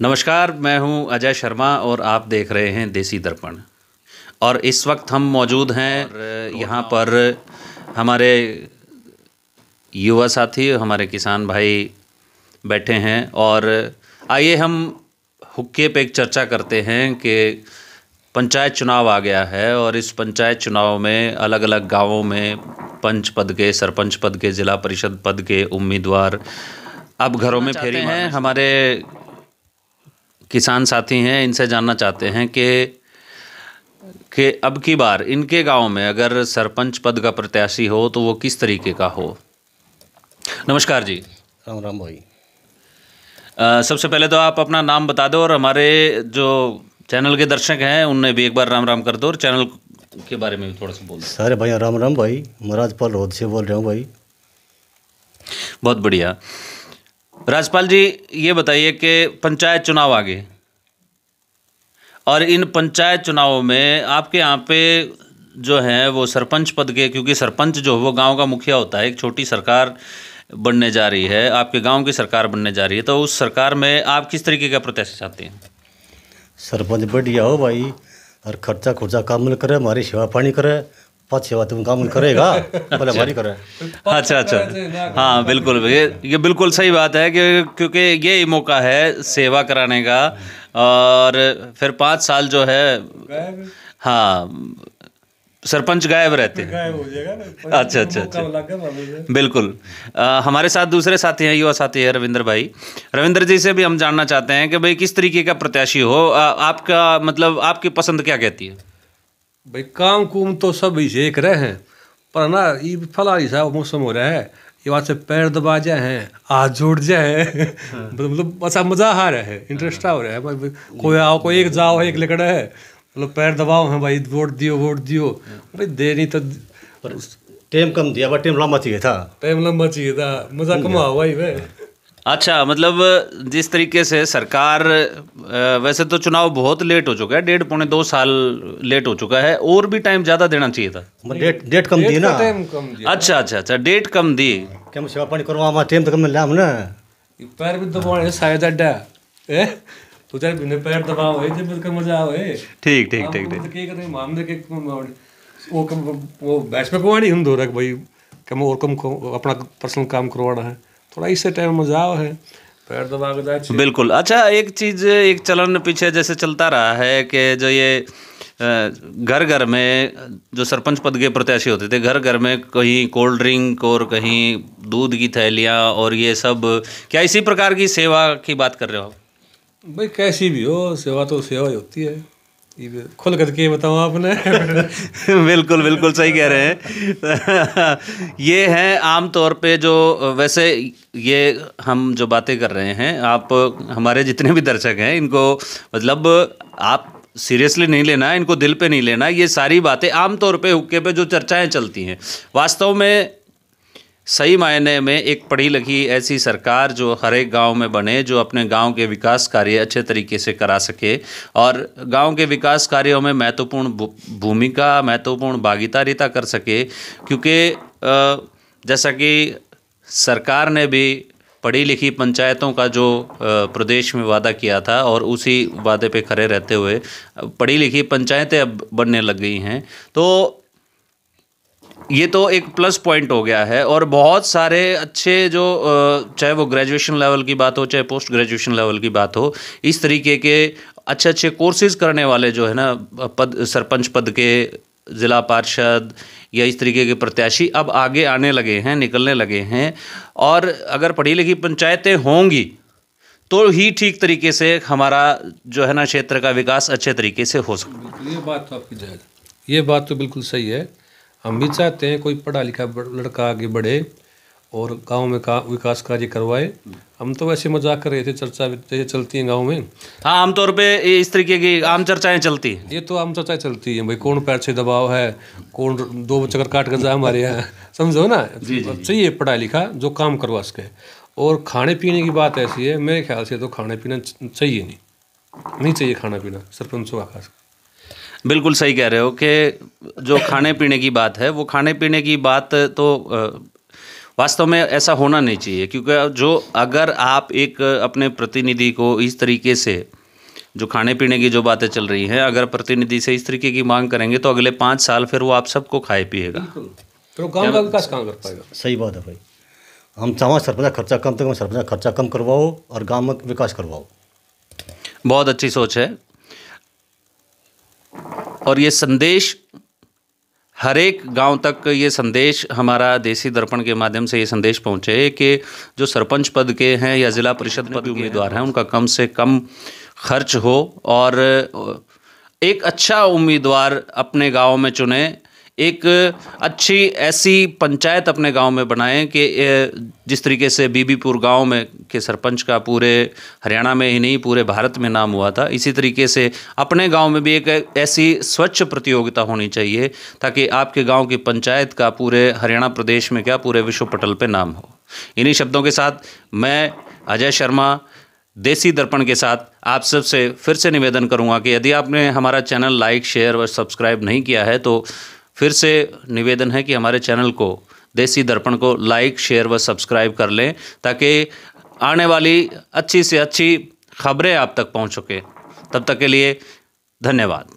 नमस्कार, मैं हूं अजय शर्मा और आप देख रहे हैं देसी दर्पण। और इस वक्त हम मौजूद हैं और यहाँ पर हमारे युवा साथी, हमारे किसान भाई बैठे हैं। और आइए हम हुक्के पे एक चर्चा करते हैं कि पंचायत चुनाव आ गया है और इस पंचायत चुनाव में अलग अलग गांवों में पंच पद के, सरपंच पद के, जिला परिषद पद के उम्मीदवार अब घरों में फेरी हैं। हमारे किसान साथी हैं, इनसे जानना चाहते हैं कि अब की बार इनके गांव में अगर सरपंच पद का प्रत्याशी हो तो वो किस तरीके का हो। नमस्कार जी। राम राम भाई। सबसे पहले तो आप अपना नाम बता दो और हमारे जो चैनल के दर्शक हैं उनने भी एक बार राम राम कर दो और चैनल के बारे में भी थोड़ा सा बोल दो। सारे भाई राम राम भाई, महाराजपाल रोड से बोल रहा हूँ भाई। बहुत बढ़िया। राजपाल जी, ये बताइए कि पंचायत चुनाव आ गए और इन पंचायत चुनावों में आपके यहाँ पे जो है वो सरपंच पद के, क्योंकि सरपंच जो वो गांव का मुखिया होता है, एक छोटी सरकार बनने जा रही है, आपके गांव की सरकार बनने जा रही है, तो उस सरकार में आप किस तरीके का प्रत्याशी चाहते हैं? सरपंच बढ़िया हो भाई और खर्चा खुर्चा काम करे, हमारी सेवा पानी करे, पाँच सेवा तुम काम करेगा पहले हमारी करे। अच्छा, हाँ बिल्कुल, ये बिल्कुल सही बात है कि क्योंकि ये मौका है सेवा कराने का। और फिर 5 साल जो है, हाँ, सरपंच गायब रहते हैं, गायब हो जाएगा ना। अच्छा, बिल्कुल। हमारे साथ दूसरे साथी हैं, युवा साथी है रविंद्र भाई। रविंद्र जी से भी हम जानना चाहते हैं कि भाई किस तरीके का प्रत्याशी हो, आपका मतलब आपकी पसंद क्या कहती है? भाई काम कुम तो सब ही देख रहे हैं, पर ना ये फलारी सा मौसम हो रहा है, ये बात से पैर दबा जाए हैं, हाथ जोड़ जाए मतलब अच्छा मजा आ रहा है, इंटरेस्ट आ रहा है भाई। कोई आओ, कोई एक जाओ, एक लेकर है, मतलब पैर दबाओ है भाई, वोट दियो भाई। दे नहीं तो टाइम कम दिया, बट टाइम लंबा चाहिए था, मजा कम आओ भाई। अच्छा, मतलब जिस तरीके से सरकार, वैसे तो चुनाव बहुत लेट हो चुका है, 1.5-2 साल लेट हो चुका है, और भी टाइम ज़्यादा देना चाहिए था। डेट कम दी ना। अच्छा, डेट कम दी। क्या सेवा पानी करवा, टाइम तो कम मिल रहा ना। पैर भी दबाने शायद अड्डा तो चाहे बिना पैर दबाओ है, जब उसका मजा आवे। ठीक। के करने मामले के वो बैच में कमानी हम दो रख भाई, कम और कम अपना पर्सनल काम करवाना है, थोड़ा इससे टाइम मजा है, पैर दबा के जाए। बिल्कुल। अच्छा, एक चीज़, एक चलन पीछे जैसे चलता रहा है कि जो ये घर घर में जो सरपंच पद के प्रत्याशी होते थे, घर घर में कहीं कोल्ड ड्रिंक और कहीं दूध की थैलियाँ और ये सब, क्या इसी प्रकार की सेवा की बात कर रहे हो? भाई कैसी भी हो, सेवा तो सेवा ही होती है, खुल करके बताओ आपने। बिल्कुल सही कह रहे हैं। ये है आम तौर पे जो, वैसे ये हम जो बातें कर रहे हैं, आप हमारे जितने भी दर्शक हैं इनको मतलब आप सीरियसली नहीं लेना, इनको दिल पे नहीं लेना। ये सारी बातें आम तौर पे हुक्के पे जो चर्चाएं चलती हैं, वास्तव में सही मायने में एक पढ़ी लिखी ऐसी सरकार जो हर एक गांव में बने, जो अपने गांव के विकास कार्य अच्छे तरीके से करा सके और गांव के विकास कार्यों में महत्वपूर्ण भूमिका, महत्वपूर्ण भागीदारिता कर सके। क्योंकि जैसा कि सरकार ने भी पढ़ी लिखी पंचायतों का जो प्रदेश में वादा किया था और उसी वादे पे खड़े रहते हुए पढ़ी लिखी पंचायतें अब बनने लग गई हैं, तो ये तो एक प्लस पॉइंट हो गया है। और बहुत सारे अच्छे जो, चाहे वो ग्रेजुएशन लेवल की बात हो, चाहे पोस्ट ग्रेजुएशन लेवल की बात हो, इस तरीके के अच्छे कोर्सेज करने वाले जो है ना सरपंच पद के, ज़िला पार्षद या इस तरीके के प्रत्याशी अब आगे आने लगे हैं, निकलने लगे हैं। और अगर पढ़ी लिखी पंचायतें होंगी तो ही ठीक तरीके से हमारा जो है ना क्षेत्र का विकास अच्छे तरीके से हो सकता है। ये बात तो आपकी जायज़, ये बात तो बिल्कुल सही है। हम भी चाहते हैं कोई पढ़ा लिखा लड़का आगे बढ़े और गांव में विकास कार्य करवाए। हम तो वैसे मजाक कर रहे थे, चर्चा जैसे चलती है गांव में। हाँ, आमतौर पे इस तरीके की आम चर्चाएं चलती हैं। ये तो आम चर्चाएं चलती हैं भाई, कौन पैर से दबाव है, कौन 2 चक्कर काट कर जाए हमारे यहाँ, समझो ना। चाहिए पढ़ा लिखा जो काम करवा सके। और खाने पीने की बात ऐसी है, मेरे ख्याल से तो खाने पीना चाहिए नहीं चाहिए खाना पीना सरपंचों का खास। बिल्कुल सही कह रहे हो कि जो खाने पीने की बात है, वो खाने पीने की बात तो वास्तव में ऐसा होना नहीं चाहिए, क्योंकि जो अगर आप एक अपने प्रतिनिधि को इस तरीके से, जो खाने पीने की जो बातें चल रही हैं, अगर प्रतिनिधि से इस तरीके की मांग करेंगे तो अगले 5 साल फिर वो आप सबको खाए पिएगा। फिर वो गाँव का विकास कहाँ कर पाएगा? सही बात है भाई। हम चाहें सरपंच खर्चा कम तो सरपंच खर्चा कम करवाओ और गांव में विकास करवाओ। बहुत अच्छी सोच है। और ये संदेश हर एक गांव तक, ये संदेश हमारा देसी दर्पण के माध्यम से ये संदेश पहुंचे कि जो सरपंच पद के हैं या जिला परिषद पद के उम्मीदवार हैं, उनका कम से कम खर्च हो और एक अच्छा उम्मीदवार अपने गांव में चुने, एक अच्छी ऐसी पंचायत अपने गांव में बनाएं कि जिस तरीके से बीबीपुर गांव में के सरपंच का पूरे हरियाणा में ही नहीं पूरे भारत में नाम हुआ था, इसी तरीके से अपने गांव में भी एक ऐसी स्वच्छ प्रतियोगिता होनी चाहिए ताकि आपके गांव की पंचायत का पूरे हरियाणा प्रदेश में क्या पूरे विश्व पटल पे नाम हो। इन्हीं शब्दों के साथ मैं अजय शर्मा देसी दर्पण के साथ आप सबसे फिर से निवेदन करूंगा कि यदि आपने हमारा चैनल लाइक, शेयर व सब्सक्राइब नहीं किया है तो फिर से निवेदन है कि हमारे चैनल को, देसी दर्पण को लाइक, शेयर व सब्सक्राइब कर लें ताकि आने वाली अच्छी से अच्छी खबरें आप तक पहुंच सके। तब तक के लिए धन्यवाद।